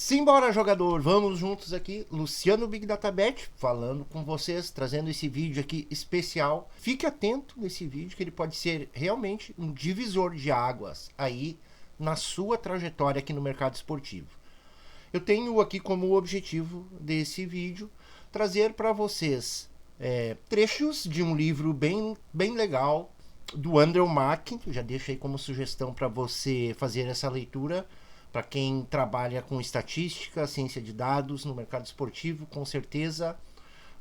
Simbora, jogador! Vamos juntos aqui, Luciano Big Data Bet, falando com vocês, trazendo esse vídeo aqui especial. Fique atento nesse vídeo, que ele pode ser realmente um divisor de águas aí na sua trajetória aqui no mercado esportivo. Eu tenho aqui como objetivo desse vídeo trazer para vocês trechos de um livro bem legal do Andrew Mack. Já deixo aí como sugestão para você fazer essa leitura. Para quem trabalha com estatística, ciência de dados no mercado esportivo, com certeza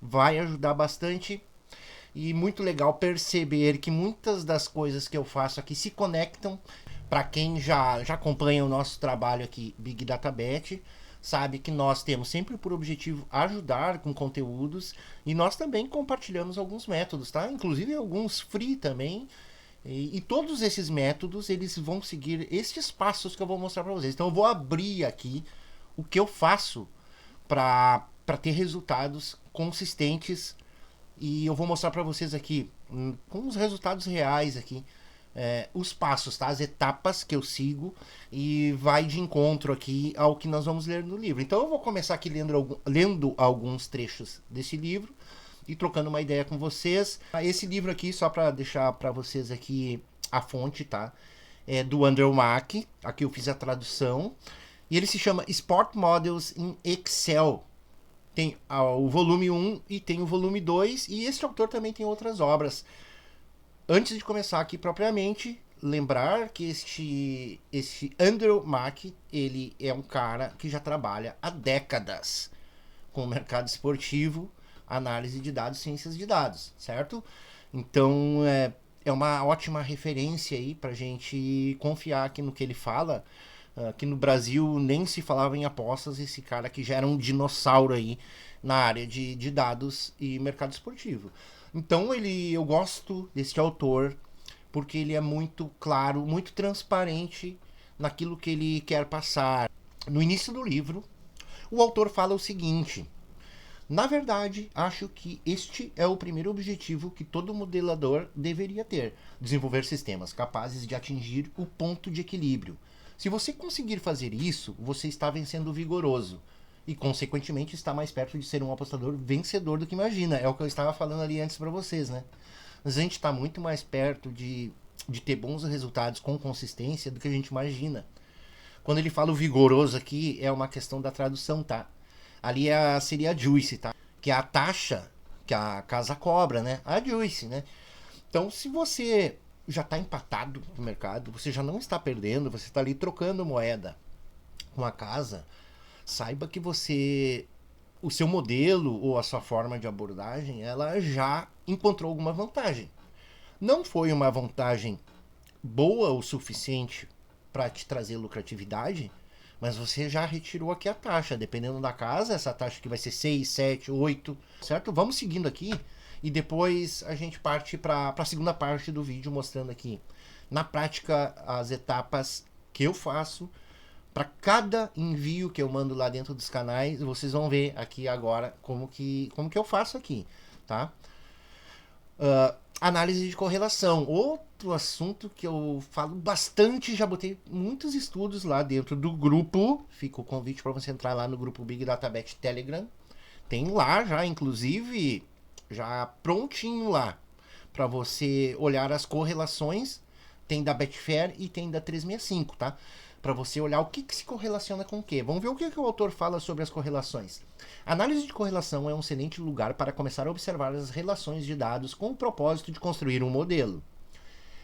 vai ajudar bastante. E muito legal perceber que muitas das coisas que eu faço aqui se conectam. Para quem já acompanha o nosso trabalho aqui, Big Data Bet, sabe que nós temos sempre por objetivo ajudar com conteúdos, e nós também compartilhamos alguns métodos, tá? Inclusive alguns free também. E todos esses métodos, eles vão seguir esses passos que eu vou mostrar para vocês. Então eu vou abrir aqui o que eu faço para ter resultados consistentes, e eu vou mostrar para vocês aqui com os resultados reais aqui, os passos, tá? As etapas que eu sigo, e vai de encontro aqui ao que nós vamos ler no livro. Então eu vou começar aqui lendo alguns trechos desse livro e trocando uma ideia com vocês. Esse livro aqui, só para deixar para vocês aqui a fonte, tá? É do Andrew Mack. Aqui eu fiz a tradução. E ele se chama Sport Models in Excel. Tem o volume 1 e tem o volume 2. E esse autor também tem outras obras. Antes de começar aqui propriamente, lembrar que este Andrew Mack, ele é um cara que já trabalha há décadas com o mercado esportivo, análise de dados, ciências de dados, certo? Então é uma ótima referência aí pra gente confiar aqui no que ele fala. Aqui no Brasil nem se falava em apostas, esse cara que já era um dinossauro aí na área de dados e mercado esportivo. Então eu gosto desse autor porque ele é muito claro, muito transparente naquilo que ele quer passar. No início do livro, o autor fala o seguinte: na verdade, acho que este é o primeiro objetivo que todo modelador deveria ter: desenvolver sistemas capazes de atingir o ponto de equilíbrio. Se você conseguir fazer isso, você está vencendo o vigoroso e, consequentemente, está mais perto de ser um apostador vencedor do que imagina. É o que eu estava falando ali antes para vocês, né? Mas a gente está muito mais perto de ter bons resultados com consistência do que a gente imagina. Quando ele fala o vigoroso aqui, é uma questão da tradução, tá? Ali seria a juice, tá? Que é a taxa que a casa cobra, né? A juice, né? Então, se você já está empatado no mercado, você já não está perdendo, você está ali trocando moeda com a casa, saiba que o seu modelo ou a sua forma de abordagem, ela já encontrou alguma vantagem. Não foi uma vantagem boa o suficiente para te trazer lucratividade, mas você já retirou aqui a taxa. Dependendo da casa, essa taxa aqui vai ser 6, 7, 8, certo? Vamos seguindo aqui e depois a gente parte para a segunda parte do vídeo, mostrando aqui na prática as etapas que eu faço para cada envio que eu mando lá dentro dos canais. Vocês vão ver aqui agora como que eu faço aqui, tá? Análise de correlação, outro assunto que eu falo bastante, já botei muitos estudos lá dentro do grupo. Fica o convite para você entrar lá no grupo Big Data Bet Telegram. Tem lá já, inclusive, já prontinho lá para você olhar as correlações. Tem da Betfair e tem da 365, tá? Para você olhar o que se correlaciona com o que. Vamos ver o que o autor fala sobre as correlações. A análise de correlação é um excelente lugar para começar a observar as relações de dados com o propósito de construir um modelo.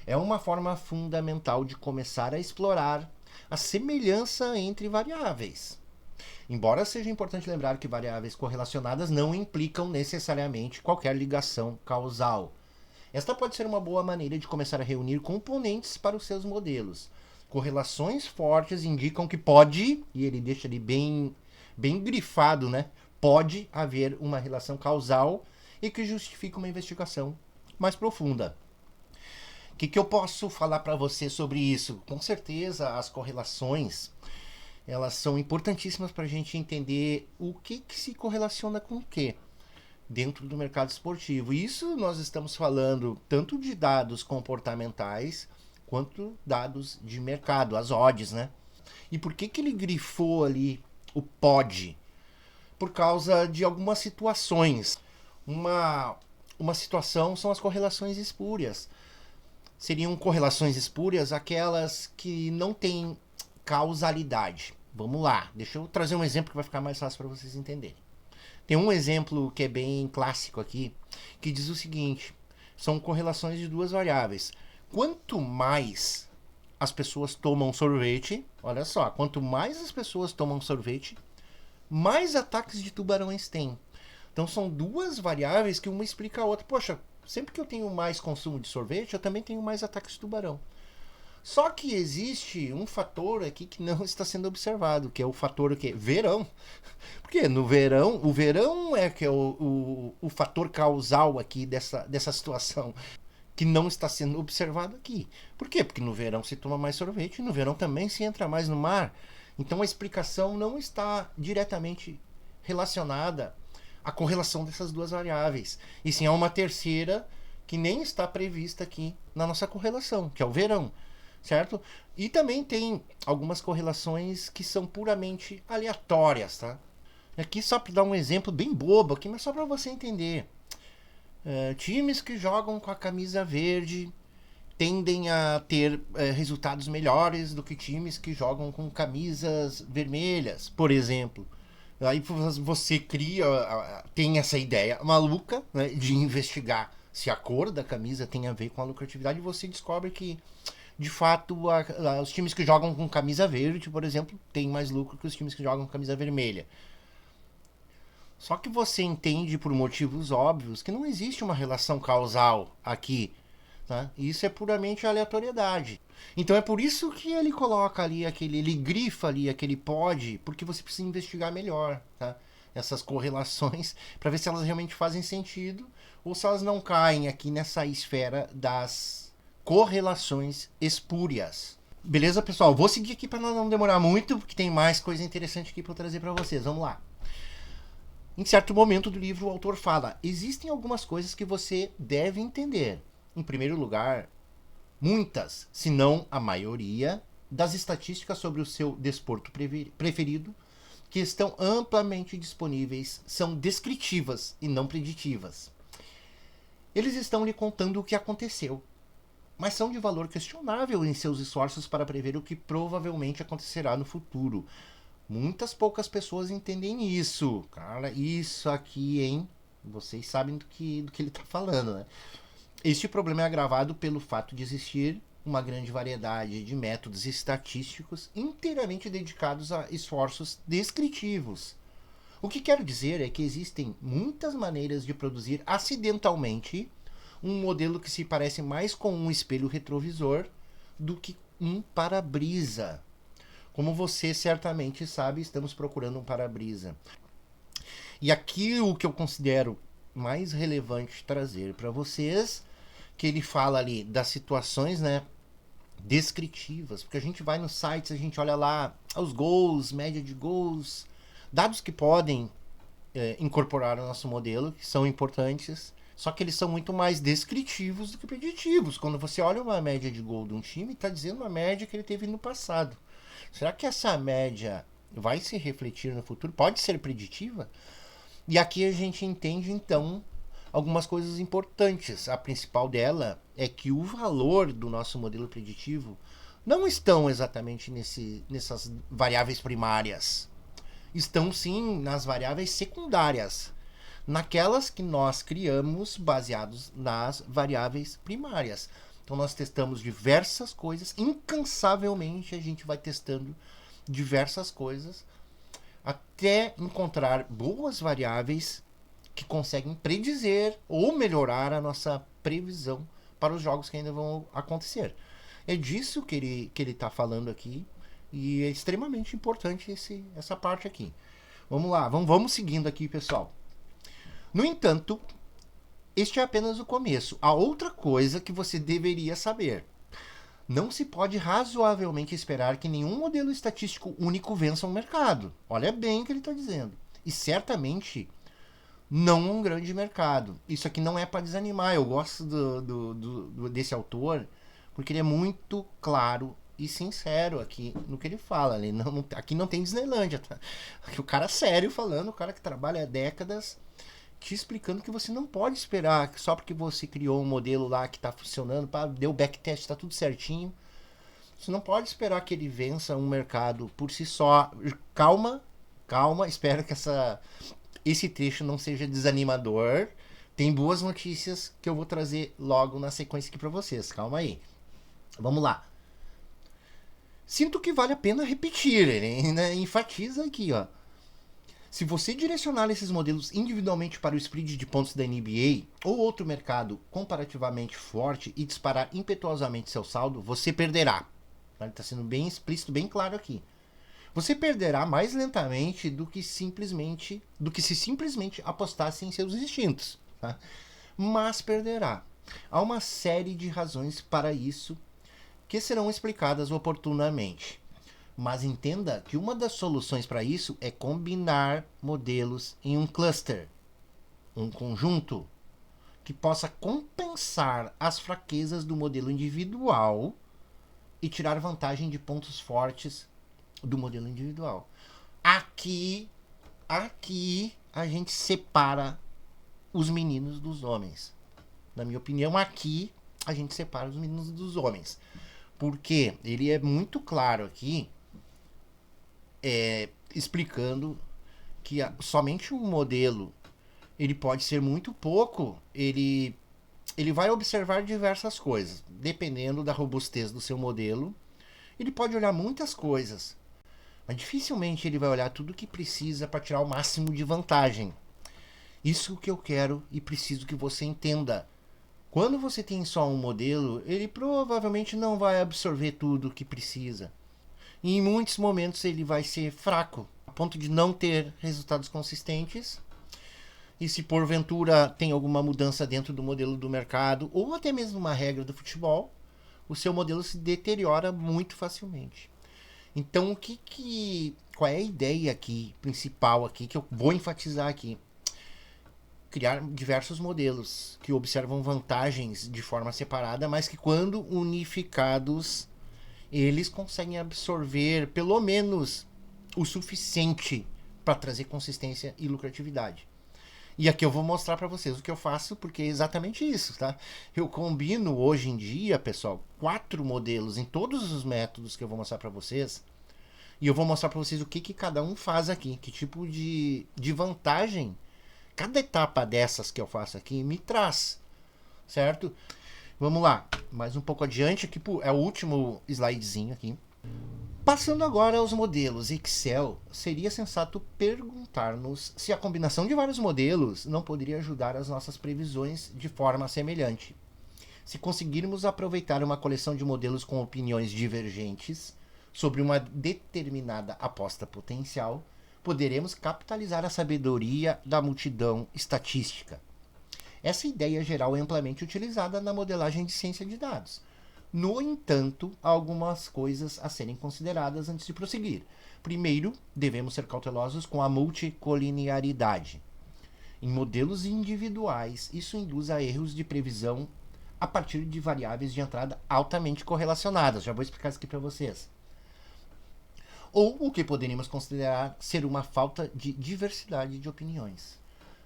É uma forma fundamental de começar a explorar a semelhança entre variáveis. Embora seja importante lembrar que variáveis correlacionadas não implicam necessariamente qualquer ligação causal. Esta pode ser uma boa maneira de começar a reunir componentes para os seus modelos. Correlações fortes indicam que pode, e ele deixa ali bem grifado, né? Pode haver uma relação causal e que justifica uma investigação mais profunda. O que eu posso falar para você sobre isso? Com certeza as correlações, elas são importantíssimas para a gente entender o que se correlaciona com o que dentro do mercado esportivo. Isso nós estamos falando tanto de dados comportamentais quanto dados de mercado, as odds, né? E por que ele grifou ali o pode, por causa de algumas situações. Uma situação são as correlações espúrias. Seriam correlações espúrias aquelas que não têm causalidade. Vamos lá, deixa eu trazer um exemplo que vai ficar mais fácil para vocês entenderem. Tem um exemplo que é bem clássico aqui, que diz o seguinte: são correlações de duas variáveis. Quanto mais as pessoas tomam sorvete, olha só, quanto mais as pessoas tomam sorvete, mais ataques de tubarões tem. Então são duas variáveis que uma explica a outra. Poxa, sempre que eu tenho mais consumo de sorvete, eu também tenho mais ataques de tubarão. Só que existe um fator aqui que não está sendo observado, que é o fator que verão. Porque no verão, o verão é que é o fator causal aqui dessa situação, que não está sendo observado aqui. Por quê? Porque no verão se toma mais sorvete e no verão também se entra mais no mar. Então a explicação não está diretamente relacionada à correlação dessas duas variáveis. E sim há uma terceira que nem está prevista aqui na nossa correlação, que é o verão. Certo? E também tem algumas correlações que são puramente aleatórias, tá? Aqui só para dar um exemplo bem bobo aqui, mas só para você entender. Times que jogam com a camisa verde tendem a ter resultados melhores do que times que jogam com camisas vermelhas, por exemplo. Aí você tem essa ideia maluca, né, de investigar se a cor da camisa tem a ver com a lucratividade, e você descobre que de fato, os times que jogam com camisa verde, por exemplo, têm mais lucro que os times que jogam com camisa vermelha. Só que você entende por motivos óbvios que não existe uma relação causal aqui. Tá? Isso é puramente aleatoriedade. Então é por isso que ele coloca ali ele grifa ali aquele pode, porque você precisa investigar melhor, tá? Essas correlações para ver se elas realmente fazem sentido ou se elas não caem aqui nessa esfera das correlações espúrias. Beleza, pessoal? Vou seguir aqui para não demorar muito, porque tem mais coisa interessante aqui para eu trazer para vocês. Vamos lá. Em certo momento do livro, o autor fala: existem algumas coisas que você deve entender. Em primeiro lugar, muitas, se não a maioria, das estatísticas sobre o seu desporto preferido, que estão amplamente disponíveis, são descritivas e não preditivas. Eles estão lhe contando o que aconteceu, mas são de valor questionável em seus esforços para prever o que provavelmente acontecerá no futuro. Muitas poucas pessoas entendem isso. Cara, isso aqui, hein? Vocês sabem do que ele está falando, né? Este problema é agravado pelo fato de existir uma grande variedade de métodos estatísticos inteiramente dedicados a esforços descritivos. O que quero dizer é que existem muitas maneiras de produzir acidentalmente um modelo que se parece mais com um espelho retrovisor do que um para-brisa. Como você certamente sabe, estamos procurando um para-brisa. E aqui o que eu considero mais relevante trazer para vocês, que ele fala ali das situações, né, descritivas, porque a gente vai nos sites, a gente olha lá os gols, média de gols, dados que podem incorporar ao nosso modelo, que são importantes. Só que eles são muito mais descritivos do que preditivos. Quando você olha uma média de gol de um time, está dizendo uma média que ele teve no passado. Será que essa média vai se refletir no futuro? Pode ser preditiva? E aqui a gente entende, então, algumas coisas importantes. A principal dela é que o valor do nosso modelo preditivo não estão exatamente nessas variáveis primárias. Estão, sim, nas variáveis secundárias, naquelas que nós criamos baseados nas variáveis primárias. Então nós testamos diversas coisas, incansavelmente a gente vai testando diversas coisas até encontrar boas variáveis que conseguem predizer ou melhorar a nossa previsão para os jogos que ainda vão acontecer. É disso que ele está falando aqui, e é extremamente importante essa parte aqui. Vamos lá, vamos seguindo aqui, pessoal. No entanto, este é apenas o começo. Há outra coisa que você deveria saber. Não se pode razoavelmente esperar que nenhum modelo estatístico único vença um mercado. Olha bem o que ele está dizendo. E certamente não um grande mercado. Isso aqui não é para desanimar. Eu gosto desse autor porque ele é muito claro e sincero aqui no que ele fala. Aqui não tem Disneylândia, tá? Aqui o cara sério falando, o cara que trabalha há décadas, te explicando que você não pode esperar só porque você criou um modelo lá que está funcionando, deu backtest, está tudo certinho. Você não pode esperar que ele vença um mercado por si só. Calma, espero que esse trecho não seja desanimador. Tem boas notícias que eu vou trazer logo na sequência aqui para vocês. Calma aí. Vamos lá. Sinto que vale a pena repetir, ele ainda enfatiza aqui, ó. Se você direcionar esses modelos individualmente para o spread de pontos da NBA ou outro mercado comparativamente forte e disparar impetuosamente seu saldo, você perderá. Está sendo bem explícito, bem claro aqui. Você perderá mais lentamente do que se simplesmente apostasse em seus instintos, tá? Mas perderá. Há uma série de razões para isso que serão explicadas oportunamente. Mas entenda que uma das soluções para isso é combinar modelos em um cluster, um conjunto, que possa compensar as fraquezas do modelo individual e tirar vantagem de pontos fortes do modelo individual. Aqui a gente separa os meninos dos homens. Na minha opinião, aqui a gente separa os meninos dos homens. Porque ele é muito claro aqui, explicando que somente um modelo ele pode ser muito pouco, ele vai observar diversas coisas, dependendo da robustez do seu modelo. Ele pode olhar muitas coisas, mas dificilmente ele vai olhar tudo que precisa para tirar o máximo de vantagem. Isso que eu quero e preciso que você entenda. Quando você tem só um modelo, ele provavelmente não vai absorver tudo o que precisa. E em muitos momentos ele vai ser fraco, a ponto de não ter resultados consistentes. E se porventura tem alguma mudança dentro do modelo do mercado, ou até mesmo uma regra do futebol, o seu modelo se deteriora muito facilmente. Então, qual é a ideia aqui, principal aqui, que eu vou enfatizar aqui? Criar diversos modelos que observam vantagens de forma separada, mas que quando unificados, eles conseguem absorver pelo menos o suficiente para trazer consistência e lucratividade. E aqui eu vou mostrar para vocês o que eu faço, porque é exatamente isso, tá? Eu combino hoje em dia, pessoal, 4 modelos em todos os métodos que eu vou mostrar para vocês. E eu vou mostrar para vocês o que cada um faz aqui, que tipo de vantagem cada etapa dessas que eu faço aqui me traz, certo? Vamos lá, mais um pouco adiante, aqui é o último slidezinho aqui. Passando agora aos modelos Excel, seria sensato perguntar-nos se a combinação de vários modelos não poderia ajudar as nossas previsões de forma semelhante. Se conseguirmos aproveitar uma coleção de modelos com opiniões divergentes sobre uma determinada aposta potencial, poderemos capitalizar a sabedoria da multidão estatística. Essa ideia geral é amplamente utilizada na modelagem de ciência de dados. No entanto, há algumas coisas a serem consideradas antes de prosseguir. Primeiro, devemos ser cautelosos com a multicolinearidade. Em modelos individuais, isso induz a erros de previsão a partir de variáveis de entrada altamente correlacionadas. Já vou explicar isso aqui para vocês. Ou o que poderíamos considerar ser uma falta de diversidade de opiniões.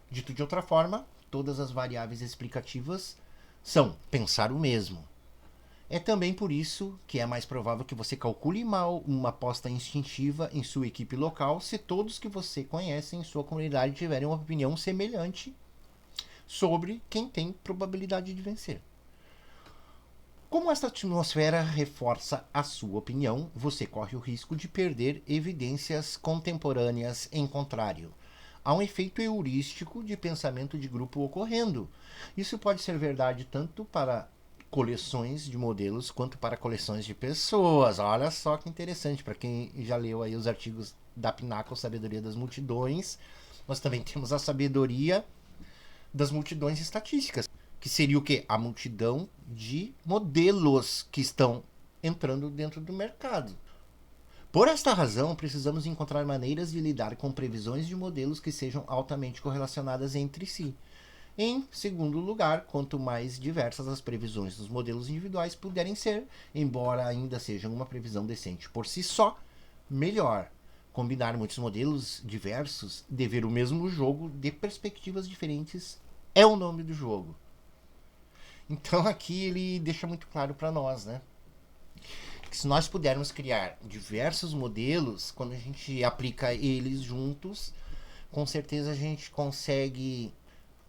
Dito de outra forma, todas as variáveis explicativas são pensar o mesmo. É também por isso que é mais provável que você calcule mal uma aposta instintiva em sua equipe local se todos que você conhece em sua comunidade tiverem uma opinião semelhante sobre quem tem probabilidade de vencer. Como esta atmosfera reforça a sua opinião, você corre o risco de perder evidências contemporâneas em contrário. Há um efeito heurístico de pensamento de grupo ocorrendo. Isso pode ser verdade tanto para coleções de modelos quanto para coleções de pessoas. Olha só que interessante, para quem já leu aí os artigos da Pinnacle, Sabedoria das Multidões, nós também temos a sabedoria das multidões estatísticas, que seria o quê? A multidão de modelos que estão entrando dentro do mercado. Por esta razão, precisamos encontrar maneiras de lidar com previsões de modelos que sejam altamente correlacionadas entre si. Em segundo lugar, quanto mais diversas as previsões dos modelos individuais puderem ser, embora ainda seja uma previsão decente por si só, melhor. Combinar muitos modelos diversos de ver o mesmo jogo de perspectivas diferentes é o nome do jogo. Então aqui ele deixa muito claro para nós, né? Que se nós pudermos criar diversos modelos, quando a gente aplica eles juntos, com certeza a gente consegue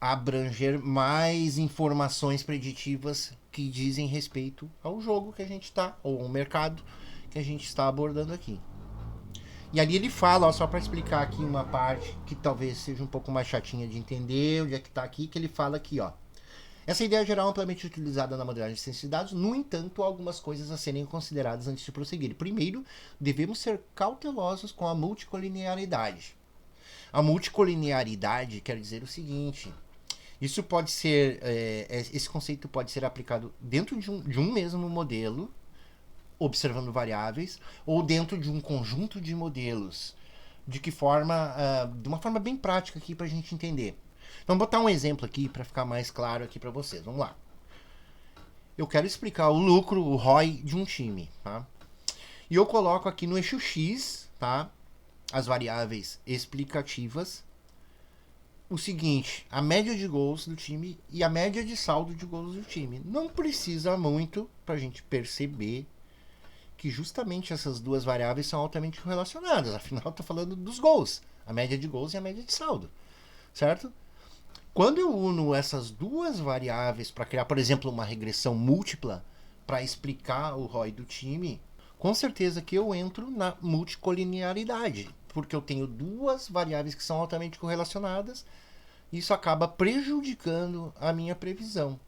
abranger mais informações preditivas que dizem respeito ao jogo que a gente está, ou ao mercado que a gente está abordando aqui. E ali ele fala, ó, só para explicar aqui uma parte que talvez seja um pouco mais chatinha de entender, onde é que está aqui, que ele fala aqui, ó. Essa ideia geral é amplamente utilizada na modelagem de ciência de dados, no entanto, há algumas coisas a serem consideradas antes de prosseguir. Primeiro, devemos ser cautelosos com a multicolinearidade. A multicolinearidade quer dizer o seguinte: isso pode ser, esse conceito pode ser aplicado dentro de um mesmo modelo, observando variáveis, ou dentro de um conjunto de modelos. De que forma? De uma forma bem prática aqui para a gente entender. Então, vou botar um exemplo aqui para ficar mais claro aqui para vocês. Vamos lá. Eu quero explicar o lucro, o ROI de um time, tá? E eu coloco aqui no eixo X, tá? As variáveis explicativas. O seguinte, a média de gols do time e a média de saldo de gols do time. Não precisa muito para a gente perceber que justamente essas duas variáveis são altamente correlacionadas. Afinal, eu estou falando dos gols. A média de gols e a média de saldo. Certo? Quando eu uno essas duas variáveis para criar, por exemplo, uma regressão múltipla para explicar o ROI do time, com certeza que eu entro na multicolinearidade, porque eu tenho duas variáveis que são altamente correlacionadas, e isso acaba prejudicando a minha previsão.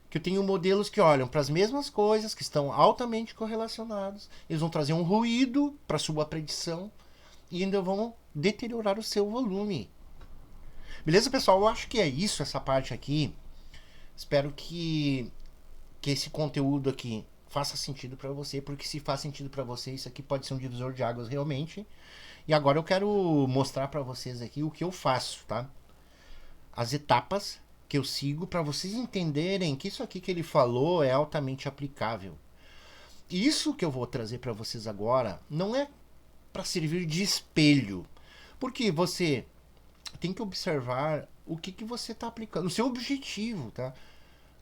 Que eu tenho modelos que olham para as mesmas coisas, que estão altamente correlacionados, eles vão trazer um ruído para sua predição e ainda vão deteriorar o seu volume. Beleza, pessoal? Eu acho que é isso, essa parte aqui. Espero que esse conteúdo aqui faça sentido para você, porque se faz sentido para você, isso aqui pode ser um divisor de águas realmente. E agora eu quero mostrar para vocês aqui o que eu faço, tá? As etapas que eu sigo para vocês entenderem que isso aqui que ele falou é altamente aplicável. Isso que eu vou trazer para vocês agora não é para servir de espelho, porque você tem que observar o que você está aplicando, o seu objetivo, tá?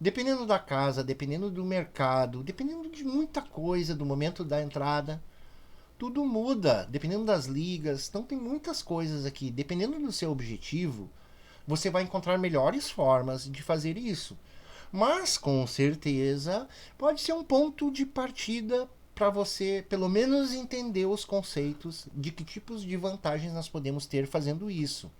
Dependendo da casa, dependendo do mercado, dependendo de muita coisa, do momento da entrada, tudo muda, dependendo das ligas. Então tem muitas coisas aqui. Dependendo do seu objetivo, você vai encontrar melhores formas de fazer isso. Mas, com certeza, pode ser um ponto de partida para você, pelo menos, entender os conceitos de que tipos de vantagens nós podemos ter fazendo isso.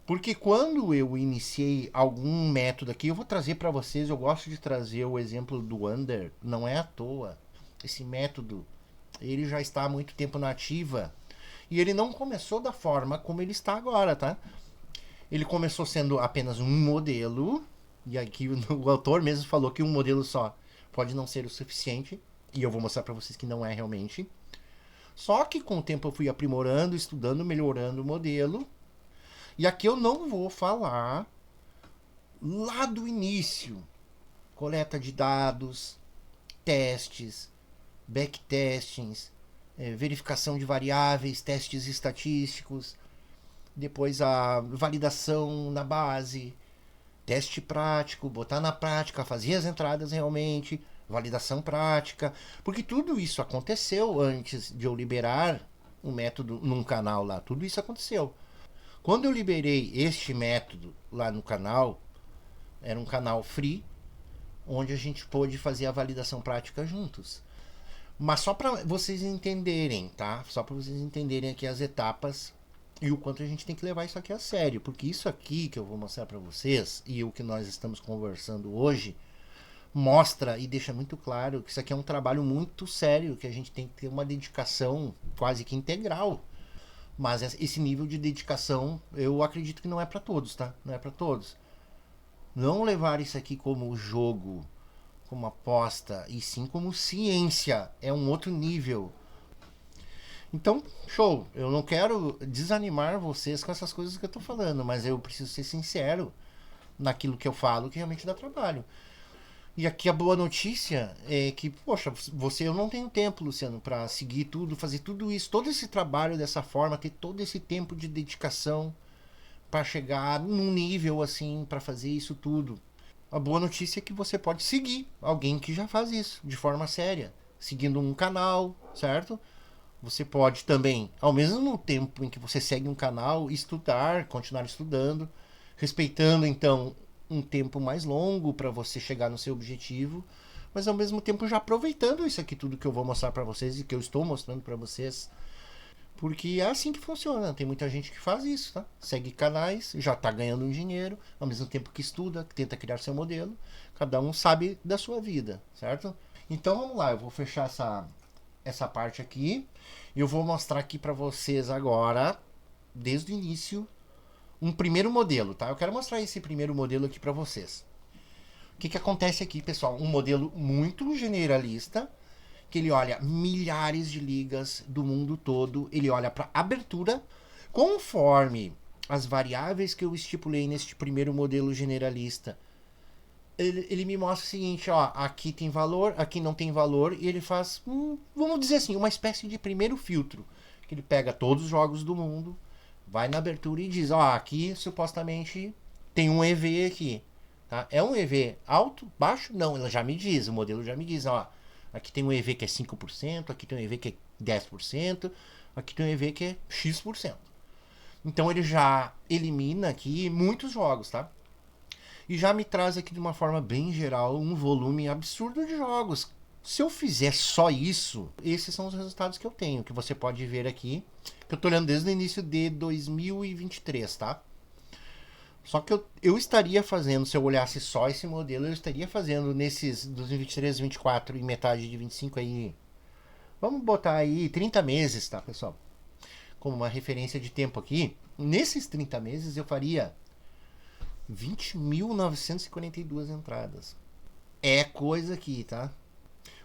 Porque quando eu iniciei algum método aqui, eu vou trazer para vocês, eu gosto de trazer o exemplo do Under, não é à toa. Esse método, ele já está há muito tempo na ativa e ele não começou da forma como ele está agora, tá? Ele começou sendo apenas um modelo, e aqui o autor mesmo falou que um modelo só pode não ser o suficiente, e eu vou mostrar para vocês que não é realmente. Só que com o tempo eu fui aprimorando, estudando, melhorando o modelo. E aqui eu não vou falar lá do início. Coleta de dados, testes, backtestings, verificação de variáveis, testes estatísticos, depois a validação na base, teste prático, botar na prática, fazer as entradas realmente, validação prática, porque tudo isso aconteceu antes de eu liberar o método num canal lá, tudo isso aconteceu. Quando eu liberei este método lá no canal, era um canal free, onde a gente pôde fazer a validação prática juntos. Mas só para vocês entenderem, tá? Só para vocês entenderem aqui as etapas e o quanto a gente tem que levar isso aqui a sério. Porque isso aqui que eu vou mostrar para vocês e o que nós estamos conversando hoje, mostra e deixa muito claro que isso aqui é um trabalho muito sério, que a gente tem que ter uma dedicação quase que integral. Mas esse nível de dedicação, eu acredito que não é para todos, tá? Não é para todos. Não levar isso aqui como jogo, como aposta, e sim como ciência. É um outro nível. Então, show. Eu não quero desanimar vocês com essas coisas que eu tô falando, mas eu preciso ser sincero. naquilo que eu falo que realmente dá trabalho. E aqui a boa notícia é que, poxa, eu não tenho tempo, Luciano, para seguir tudo, fazer tudo isso, todo esse trabalho dessa forma, ter todo esse tempo de dedicação para chegar num nível assim, para fazer isso tudo. A boa notícia é que você pode seguir alguém que já faz isso de forma séria, seguindo um canal, certo? Você pode também, ao mesmo tempo em que você segue um canal, estudar, continuar estudando, respeitando então um tempo mais longo para você chegar no seu objetivo, mas ao mesmo tempo já aproveitando isso aqui tudo que eu vou mostrar para vocês e que eu estou mostrando para vocês, porque é assim que funciona. Tem muita gente que faz isso, tá? Segue canais, já tá ganhando um dinheiro, ao mesmo tempo que estuda, que tenta criar seu modelo. Cada um sabe da sua vida, certo? Então vamos lá, eu vou fechar essa parte aqui. Eu vou mostrar aqui para vocês agora, desde o início, um primeiro modelo, tá? Eu quero mostrar esse primeiro modelo aqui para vocês. O que acontece aqui, pessoal? Um modelo muito generalista, que ele olha milhares de ligas do mundo todo, ele olha para abertura, conforme as variáveis que eu estipulei neste primeiro modelo generalista. Ele me mostra o seguinte, ó, aqui tem valor, aqui não tem valor, e ele faz, vamos dizer assim, uma espécie de primeiro filtro, que ele pega todos os jogos do mundo, vai na abertura e diz, ó, aqui supostamente tem um EV aqui, tá? É um EV alto, baixo? Não, ela já me diz, o modelo já me diz, ó, aqui tem um EV que é 5%, aqui tem um EV que é 10%, aqui tem um EV que é X%. Então ele já elimina aqui muitos jogos, tá? E já me traz aqui de uma forma bem geral um volume absurdo de jogos. Se eu fizer só isso, esses são os resultados que eu tenho, que você pode ver aqui, que eu tô olhando desde o início de 2023, tá? Só que eu estaria fazendo, se eu olhasse só esse modelo, eu estaria fazendo nesses 2023, 24 e metade de 25 aí, vamos botar aí 30 meses, tá, pessoal? Como uma referência de tempo aqui. Nesses 30 meses eu faria 20.942 entradas. É coisa aqui, tá?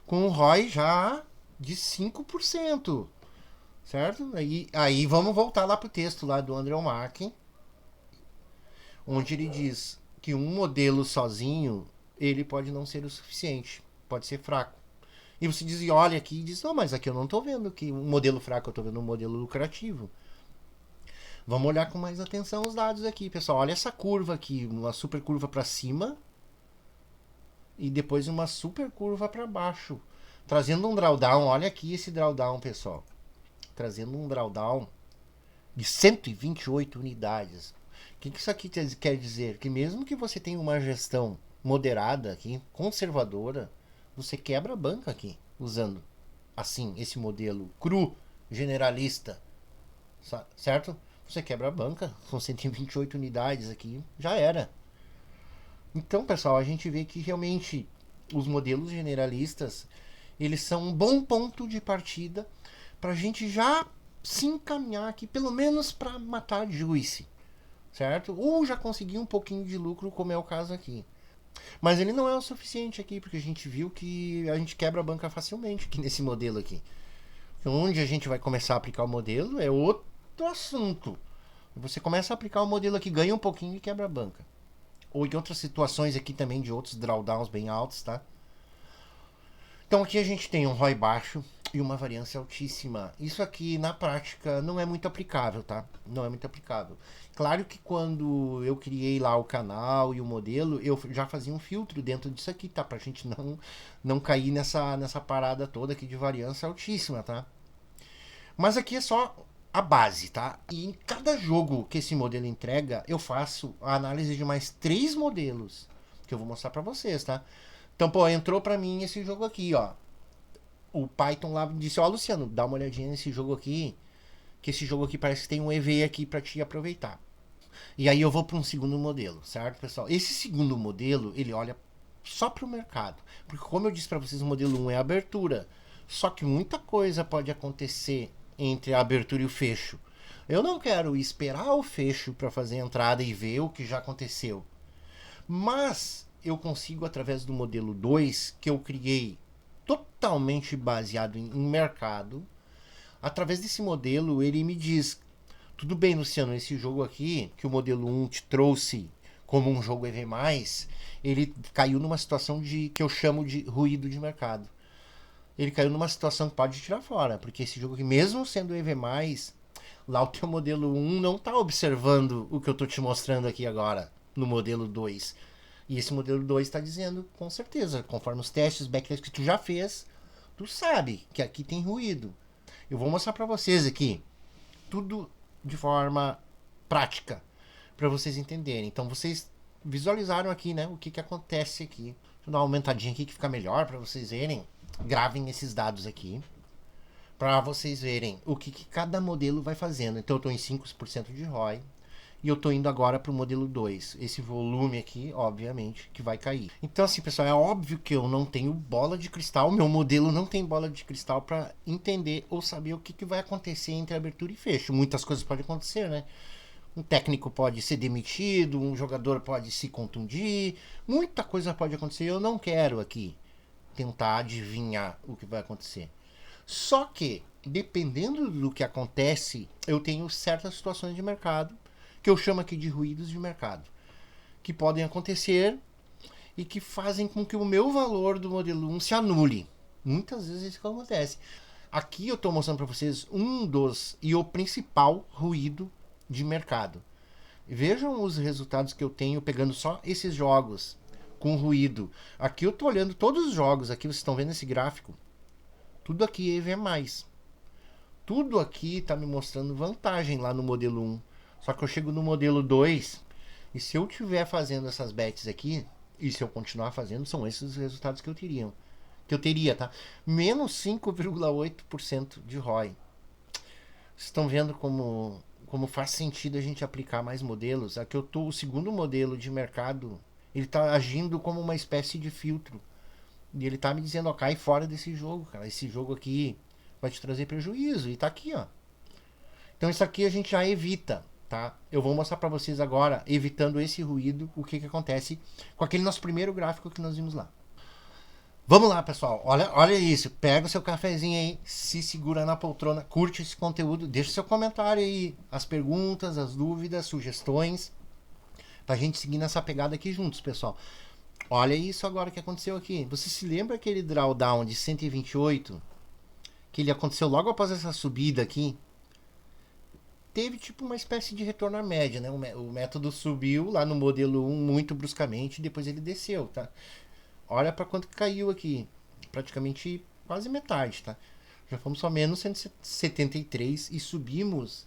Com um ROI já de 5%. Certo? Aí vamos voltar lá pro texto lá do André Markin, onde ele diz que um modelo sozinho, ele pode não ser o suficiente. Pode ser fraco. E você diz, olha aqui e diz, não, mas aqui eu não tô vendo que um modelo fraco, eu tô vendo um modelo lucrativo. Vamos olhar com mais atenção os dados aqui, pessoal. Olha essa curva aqui, uma super curva para cima e depois uma super curva para baixo, trazendo um drawdown. Olha aqui esse drawdown, pessoal. Trazendo um drawdown de 128 unidades. O que isso aqui quer dizer? Que mesmo que você tenha uma gestão moderada aqui, conservadora, você quebra a banca aqui, usando assim esse modelo cru, generalista, certo? Você quebra a banca, são 128 unidades aqui, já era. Então, pessoal, a gente vê que realmente os modelos generalistas, eles são um bom ponto de partida para a gente já se encaminhar aqui, pelo menos para matar juice, certo? Ou já conseguir um pouquinho de lucro, como é o caso aqui. Mas ele não é o suficiente aqui, porque a gente viu que a gente quebra a banca facilmente aqui nesse modelo aqui. Onde a gente vai começar a aplicar o modelo é outro assunto. Você começa a aplicar o modelo aqui, ganha um pouquinho e quebra a banca. Ou em outras situações aqui também de outros drawdowns bem altos, tá? Então aqui a gente tem um ROI baixo e uma variância altíssima. Isso aqui na prática não é muito aplicável, tá? Não é muito aplicável. Claro que quando eu criei lá o canal e o modelo, eu já fazia um filtro dentro disso aqui, tá? Pra gente não cair nessa parada toda aqui de variância altíssima, tá? Mas aqui é só a base, tá? E em cada jogo que esse modelo entrega, eu faço a análise de mais 3 modelos, que eu vou mostrar pra vocês, tá? Então, pô, entrou pra mim esse jogo aqui, ó. O Python lá disse, ó, Luciano, dá uma olhadinha nesse jogo aqui, que esse jogo aqui parece que tem um EV aqui pra te aproveitar. E aí eu vou pra um segundo modelo, certo, pessoal? Esse segundo modelo, ele olha só pro mercado. Porque como eu disse pra vocês, o modelo 1 é a abertura. Só que muita coisa pode acontecer entre a abertura e o fecho. Eu não quero esperar o fecho para fazer a entrada e ver o que já aconteceu. Mas eu consigo, através do modelo 2, que eu criei totalmente baseado em mercado, através desse modelo ele me diz, tudo bem, Luciano, esse jogo aqui, que o modelo 1 te trouxe como um jogo EV+, ele caiu numa situação que eu chamo de ruído de mercado. Ele caiu numa situação que pode tirar fora, porque esse jogo aqui, mesmo sendo EV+, lá o teu modelo 1 não está observando o que eu estou te mostrando aqui agora, no modelo 2. E esse modelo 2 está dizendo, com certeza, conforme os testes, backtests que tu já fez, tu sabe que aqui tem ruído. Eu vou mostrar para vocês aqui, tudo de forma prática, para vocês entenderem. Então vocês visualizaram aqui, né, o que acontece aqui. Deixa eu dar uma aumentadinha aqui que fica melhor para vocês verem. Gravem esses dados aqui, para vocês verem o que cada modelo vai fazendo. Então eu estou em 5% de ROI. E eu estou indo agora para o modelo 2. Esse volume aqui, obviamente, que vai cair. Então, assim, pessoal, é óbvio que eu não tenho bola de cristal. Meu modelo não tem bola de cristal para entender ou saber o que vai acontecer entre abertura e fecho. Muitas coisas podem acontecer, né? Um técnico pode ser demitido, um jogador pode se contundir. Muita coisa pode acontecer. Eu não quero aqui tentar adivinhar o que vai acontecer. Só que, dependendo do que acontece, eu tenho certas situações de mercado que eu chamo aqui de ruídos de mercado, que podem acontecer e que fazem com que o meu valor do modelo 1 se anule. Muitas vezes isso que acontece. Aqui eu estou mostrando para vocês e o principal ruído de mercado. Vejam os resultados que eu tenho pegando só esses jogos com ruído. Aqui eu estou olhando todos os jogos, aqui vocês estão vendo esse gráfico. Tudo aqui é EV+. Tudo aqui está me mostrando vantagem lá no modelo 1. Só que eu chego no modelo 2 e se eu estiver fazendo essas bets aqui, e se eu continuar fazendo, são esses os resultados que eu teria, tá? Menos 5,8% de ROI. Vocês estão vendo como faz sentido a gente aplicar mais modelos? Aqui o segundo modelo de mercado, ele está agindo como uma espécie de filtro. E ele está me dizendo, ó, cai fora desse jogo, cara. Esse jogo aqui vai te trazer prejuízo. E tá aqui, ó. Então isso aqui a gente já evita. Tá? Eu vou mostrar para vocês agora, evitando esse ruído, o que acontece com aquele nosso primeiro gráfico que nós vimos lá. Vamos lá, pessoal. Olha isso. Pega o seu cafezinho aí, se segura na poltrona, curte esse conteúdo, deixa seu comentário aí, as perguntas, as dúvidas, sugestões, pra gente seguir nessa pegada aqui juntos, pessoal. Olha isso agora que aconteceu aqui. Você se lembra aquele drawdown de 128? Que ele aconteceu logo após essa subida aqui? Teve tipo uma espécie de retorno à média, né? O método subiu lá no modelo 1 muito bruscamente, depois ele desceu, tá? Olha para quanto que caiu aqui, praticamente quase metade, tá? Já fomos só menos 173 e subimos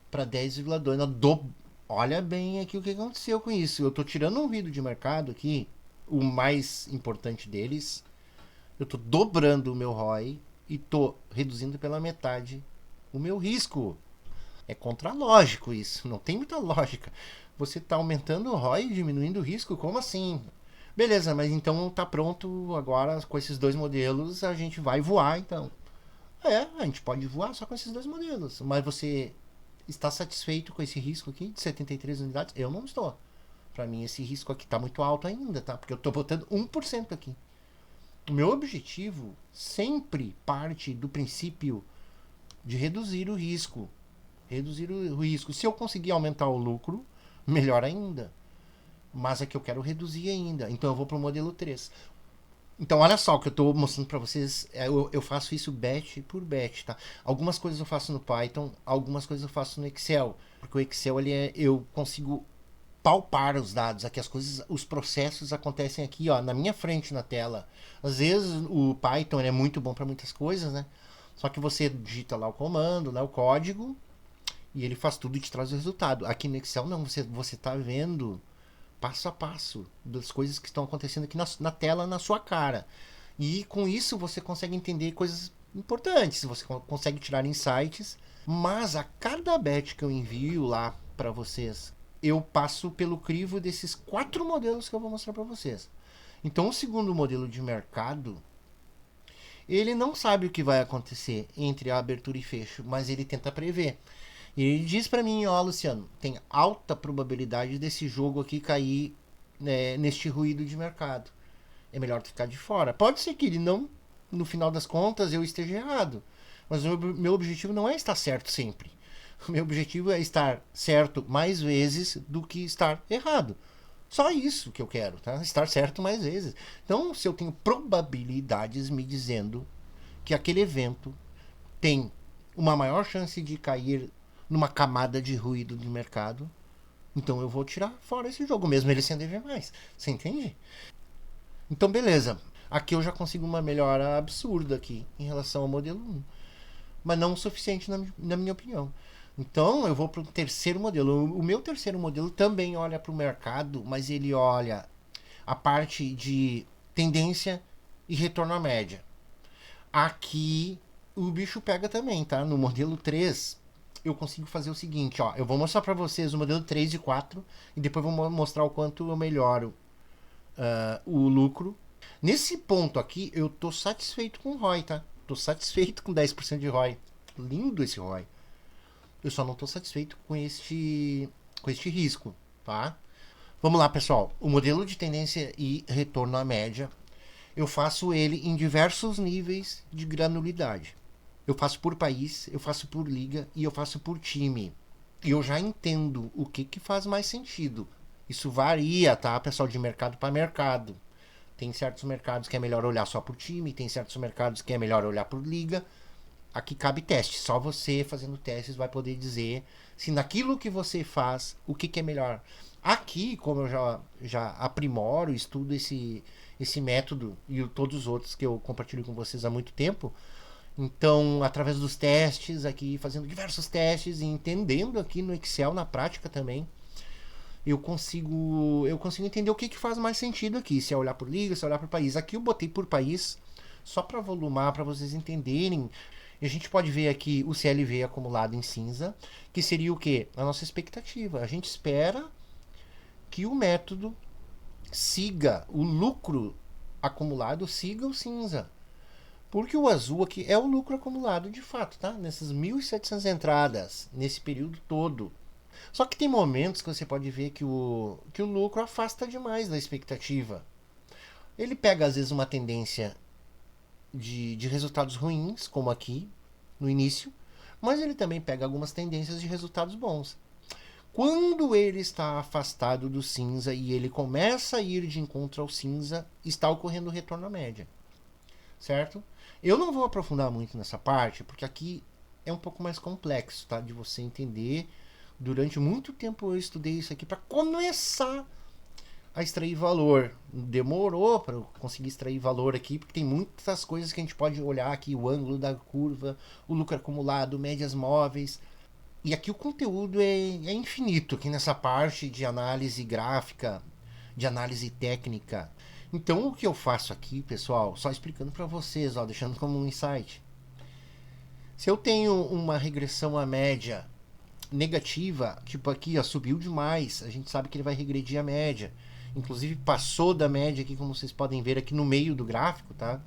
para 10,2. Olha bem aqui o que aconteceu com isso. Eu tô tirando um ruído de mercado aqui, o mais importante deles. Eu tô dobrando o meu ROI e tô reduzindo pela metade o meu risco. É contralógico isso, não tem muita lógica. Você está aumentando o ROI e diminuindo o risco? Como assim? Beleza, mas então tá pronto agora com esses dois modelos, a gente vai voar então. A gente pode voar só com esses dois modelos, mas você está satisfeito com esse risco aqui de 73 unidades? Eu não estou. Para mim esse risco aqui está muito alto ainda, tá? Porque eu estou botando 1% aqui. O meu objetivo sempre parte do princípio de reduzir o risco. Reduzir o risco. Se eu conseguir aumentar o lucro, melhor ainda. Mas é que eu quero reduzir ainda. Então eu vou para o modelo 3. Então olha só o que eu estou mostrando para vocês. Eu faço isso bet por bet, tá? Algumas coisas eu faço no Python, algumas coisas eu faço no Excel. Porque o Excel eu consigo palpar os dados. Aqui as coisas, os processos acontecem aqui, ó, na minha frente na tela. Às vezes o Python é muito bom para muitas coisas, né? Só que você digita lá o comando, lá o código, e ele faz tudo e te traz o resultado. Aqui no Excel não, você tá vendo passo a passo das coisas que estão acontecendo aqui na tela, na sua cara. E com isso você consegue entender coisas importantes, você consegue tirar insights, mas a cada bet que eu envio lá para vocês, eu passo pelo crivo desses 4 modelos que eu vou mostrar para vocês. Então o segundo modelo de mercado, ele não sabe o que vai acontecer entre a abertura e fecho, mas ele tenta prever. E ele diz para mim, ó, Luciano, tem alta probabilidade desse jogo aqui cair, né, neste ruído de mercado. É melhor tu ficar de fora. Pode ser que ele não, no final das contas, eu esteja errado. Mas o meu objetivo não é estar certo sempre. O meu objetivo é estar certo mais vezes do que estar errado. Só isso que eu quero, tá? Estar certo mais vezes. Então, se eu tenho probabilidades me dizendo que aquele evento tem uma maior chance de cair numa camada de ruído do mercado, então eu vou tirar fora esse jogo, mesmo ele sem dever mais. Você entende? Então, beleza. Aqui eu já consigo uma melhora absurda aqui em relação ao modelo 1. Mas não o suficiente na minha opinião. Então eu vou para o terceiro modelo. O meu terceiro modelo também olha para o mercado, mas ele olha a parte de tendência e retorno à média. Aqui o bicho pega também, tá? No modelo 3 eu consigo fazer o seguinte, ó. Eu vou mostrar para vocês o modelo 3 e 4 e depois vou mostrar o quanto eu melhoro o lucro. Nesse ponto aqui, eu tô satisfeito com o ROI, tá? Tô satisfeito com 10% de ROI. Lindo esse ROI. Eu só não tô satisfeito com este risco, tá? Vamos lá, pessoal. O modelo de tendência e retorno à média, eu faço ele em diversos níveis de granulidade. Eu faço por país, eu faço por liga e eu faço por time. E eu já entendo o que faz mais sentido. Isso varia, tá, pessoal, de mercado para mercado. Tem certos mercados que é melhor olhar só por time, tem certos mercados que é melhor olhar por liga. Aqui cabe teste. Só você fazendo testes vai poder dizer se naquilo que você faz, o que é melhor. Aqui, como eu já aprimoro, estudo esse método e todos os outros que eu compartilho com vocês há muito tempo, então, através dos testes aqui, fazendo diversos testes e entendendo aqui no Excel, na prática também, eu consigo entender o que faz mais sentido aqui, se é olhar por liga, se é olhar por país. Aqui eu botei por país só para volumar, para vocês entenderem. E a gente pode ver aqui o CLV acumulado em cinza, que seria o quê? A nossa expectativa. A gente espera que o método siga, o lucro acumulado siga o cinza. Porque o azul aqui é o lucro acumulado de fato, tá? Nessas 1.700 entradas, nesse período todo. Só que tem momentos que você pode ver que o lucro afasta demais da expectativa. Ele pega às vezes uma tendência de resultados ruins, como aqui no início, mas ele também pega algumas tendências de resultados bons. Quando ele está afastado do cinza e ele começa a ir de encontro ao cinza, está ocorrendo o retorno à média. Certo? Eu não vou aprofundar muito nessa parte, porque aqui é um pouco mais complexo, tá? De você entender. Durante muito tempo eu estudei isso aqui para começar a extrair valor. Demorou para eu conseguir extrair valor aqui, porque tem muitas coisas que a gente pode olhar aqui, o ângulo da curva, o lucro acumulado, médias móveis. E aqui o conteúdo é infinito aqui nessa parte de análise gráfica, de análise técnica. Então o que eu faço aqui, pessoal, só explicando para vocês, ó, deixando como um insight. Se eu tenho uma regressão à média negativa, tipo aqui, ó, subiu demais, a gente sabe que ele vai regredir a média. Inclusive passou da média aqui, como vocês podem ver aqui no meio do gráfico, tá?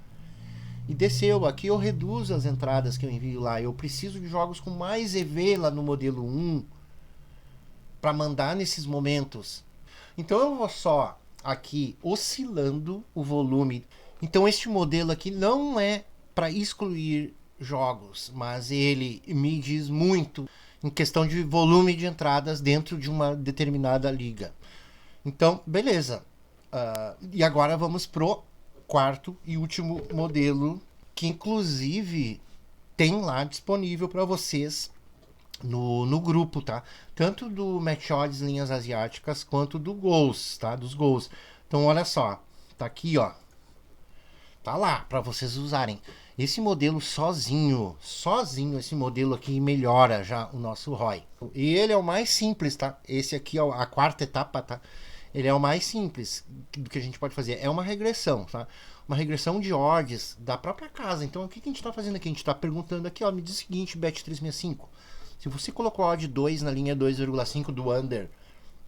E desceu. Aqui eu reduzo as entradas que eu envio lá. Eu preciso de jogos com mais EV lá no modelo 1 para mandar nesses momentos. Então eu vou só aqui oscilando o volume. Então este modelo aqui não é para excluir jogos, mas ele me diz muito em questão de volume de entradas dentro de uma determinada liga. Então, beleza. E agora vamos pro quarto e último modelo, que inclusive tem lá disponível para vocês no grupo, tá? Tanto do Match Odds Linhas Asiáticas quanto do Gols, tá? Dos Gols. Então, olha só. Tá aqui, ó. Tá lá para vocês usarem. Esse modelo sozinho esse modelo aqui melhora já o nosso ROI. E ele é o mais simples, tá? Esse aqui é a quarta etapa, tá? Ele é o mais simples do que a gente pode fazer. É uma regressão, tá? Uma regressão de odds da própria casa. Então, o que a gente está fazendo aqui? A gente está perguntando aqui, ó, me diz o seguinte, Bet365. Se você colocou a odd 2 na linha 2,5 do under,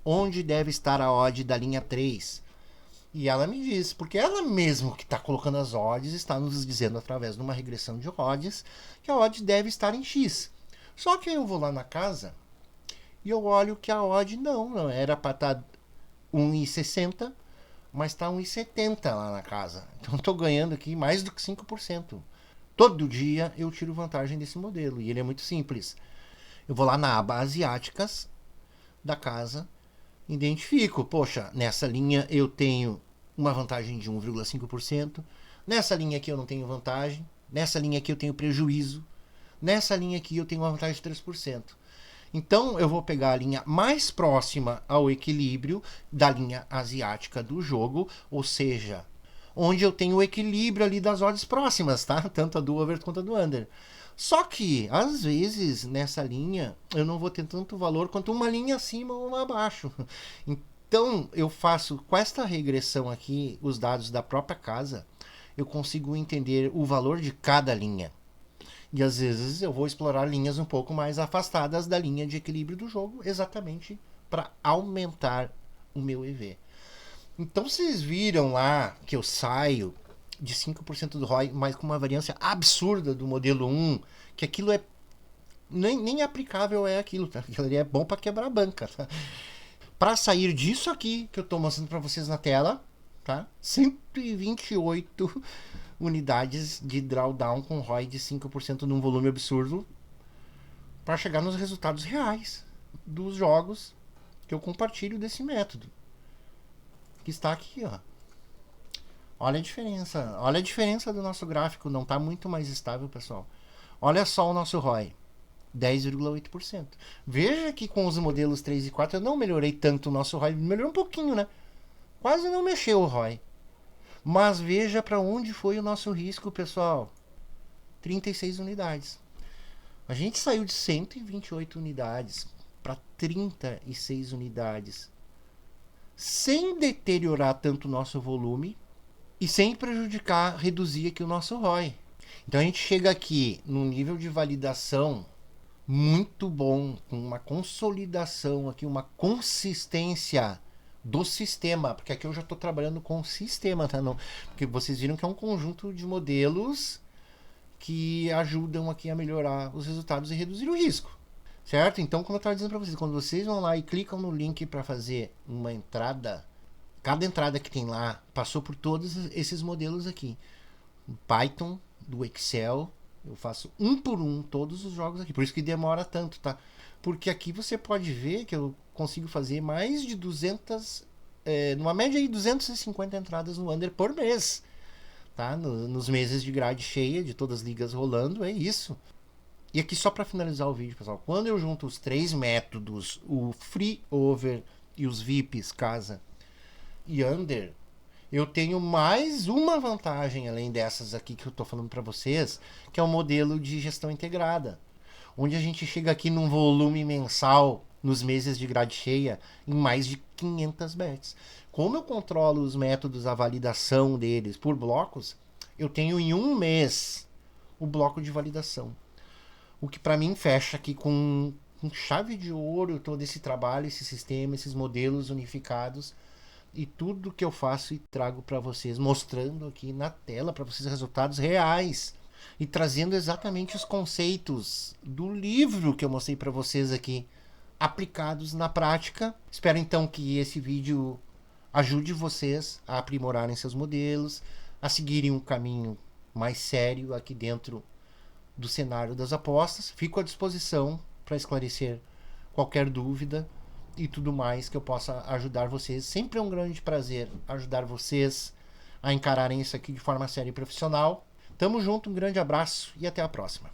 onde deve estar a odd da linha 3? E ela me diz, porque ela mesmo que está colocando as odds está nos dizendo através de uma regressão de odds que a odd deve estar em X. Só que aí eu vou lá na casa e eu olho que a odd não era para estar 1,60, mas está 1,70 lá na casa. Então estou ganhando aqui mais do que 5%. Todo dia eu tiro vantagem desse modelo e ele é muito simples. Eu vou lá na aba Asiáticas da casa identifico, poxa, nessa linha eu tenho uma vantagem de 1,5%, nessa linha aqui eu não tenho vantagem, nessa linha aqui eu tenho prejuízo, nessa linha aqui eu tenho uma vantagem de 3%. Então eu vou pegar a linha mais próxima ao equilíbrio da linha asiática do jogo, ou seja, onde eu tenho o equilíbrio ali das odds próximas, tá? Tanto a do over quanto a do under. Só que, às vezes, nessa linha, eu não vou ter tanto valor quanto uma linha acima ou uma abaixo. Então, eu faço com esta regressão aqui, os dados da própria casa, eu consigo entender o valor de cada linha. E às vezes eu vou explorar linhas um pouco mais afastadas da linha de equilíbrio do jogo, exatamente para aumentar o meu EV. Então vocês viram lá que eu saio de 5% do ROI, mas com uma variância absurda do modelo 1, que aquilo é nem aplicável é aquilo, tá? Aquilo ali é bom para quebrar a banca, tá? Para sair disso aqui que eu estou mostrando para vocês na tela, tá? 128 unidades de drawdown com ROI de 5% num volume absurdo para chegar nos resultados reais dos jogos que eu compartilho desse método. Que está aqui, ó. Olha a diferença do nosso gráfico, não está muito mais estável, pessoal. Olha só o nosso ROI, 10,8%. Veja que com os modelos 3 e 4 eu não melhorei tanto o nosso ROI, melhorou um pouquinho, né? Quase não mexeu o ROI. Mas veja para onde foi o nosso risco, pessoal. 36 unidades. A gente saiu de 128 unidades para 36 unidades. Sem deteriorar tanto o nosso volume e sem prejudicar, reduzir aqui o nosso ROI. Então a gente chega aqui num nível de validação muito bom, com uma consolidação aqui, uma consistência do sistema, porque aqui eu já estou trabalhando com o sistema, tá? Não, porque vocês viram que é um conjunto de modelos que ajudam aqui a melhorar os resultados e reduzir o risco, certo? Então, como eu estava dizendo para vocês, quando vocês vão lá e clicam no link para fazer uma entrada, cada entrada que tem lá passou por todos esses modelos aqui, o Python, do Excel, eu faço um por um todos os jogos aqui, por isso que demora tanto, tá? Porque aqui você pode ver que eu consigo fazer mais de 200, numa média aí 250 entradas no under por mês, tá? Nos meses de grade cheia, de todas as ligas rolando, é isso. E aqui só para finalizar o vídeo, pessoal, quando eu junto os três métodos, o free over e os VIPs, casa e under, eu tenho mais uma vantagem além dessas aqui que eu tô falando para vocês, que é o modelo de gestão integrada, onde a gente chega aqui num volume mensal nos meses de grade cheia em mais de 500 bets. Como eu controlo os métodos, a validação deles por blocos, eu tenho em um mês o bloco de validação. O que para mim fecha aqui com chave de ouro todo esse trabalho, esse sistema, esses modelos unificados e tudo que eu faço e trago para vocês, mostrando aqui na tela para vocês resultados reais e trazendo exatamente os conceitos do livro que eu mostrei para vocês aqui, aplicados na prática. Espero então que esse vídeo ajude vocês a aprimorarem seus modelos, a seguirem um caminho mais sério aqui dentro do cenário das apostas. Fico à disposição para esclarecer qualquer dúvida e tudo mais que eu possa ajudar vocês. Sempre é um grande prazer ajudar vocês a encararem isso aqui de forma séria e profissional. Tamo junto, um grande abraço e até a próxima.